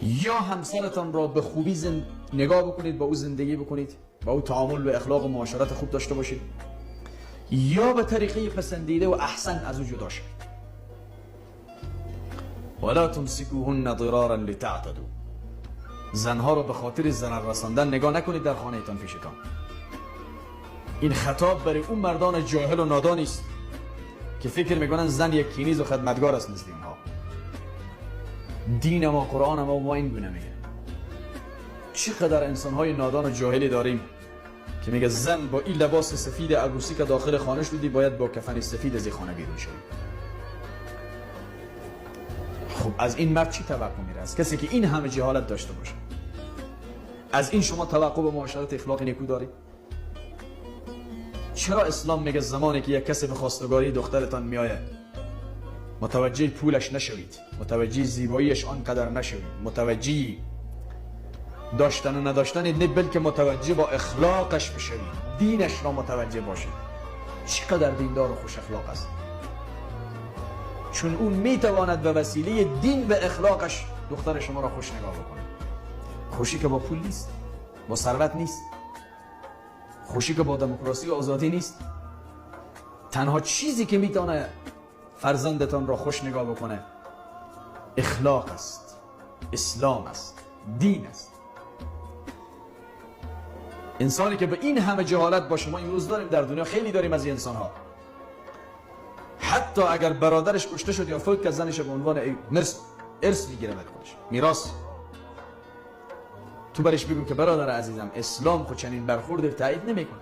یا همسرتان را به خوبی نگاه بکنید، با او زندگی بکنید، با او تعامل و اخلاق و معاشرت خوب داشته باشید، یا به طریقه پسندیده و احسن از او جدا شوید. ولا تمسکوهن ضرارا لتعتدوا. زنها را به خاطر ضرر رساندن نگاه نکنید در خانه تان پیشتان. این خطاب برای اون مردان جاهل و نادانی است که فکر میکنن زن یک کنیز و خدمتگار است مثل اونها. دین ما، قرآن ما این گونه میگه. چقدر انسانهای نادان و جاهلی داریم که میگه زن با این لباس سفید عروسی که داخل خانه شدی باید با کفن سفید از این خانه بیرون شوی. خب از این مرد چی توقع میره؟ از کسی که این همه جهالت داشته باشه. از این شما توقع به معاشرت اخلاق نیکو دارید؟ چرا اسلام میگه زمانی که یک کسی به خواستگاری دخترتان میآید متوجه پولش نشوید، متوجه زیباییش آنقدر نشوید، متوجه داشتن و نداشتن نه، بلکه متوجه با اخلاقش بشوید، دینش را متوجه باشید. چقدر دیندار و خوش اخلاق است، چون اون میتواند به وسیله دین و اخلاقش دختر شما را خوش نگاه بکنه. خوشی که با پول نیست، با ثروت نیست، خوشی که با دموکراسی و آزادی نیست. تنها چیزی که میتونه فرزندتان را خوش نگاه بکنه اخلاق است، اسلام است، دین است. انسانی که به این همه جهالت با شما امروز داریم در دنیا، خیلی داریم از این انسان ها. حتی اگر برادرش کشته شد یا فوت کرد، زنش به عنوان ارث میگیره برای خودش، میراث. تو برش بگو که برادر عزیزم اسلام خود چنین برخورد تایید نمیکنه.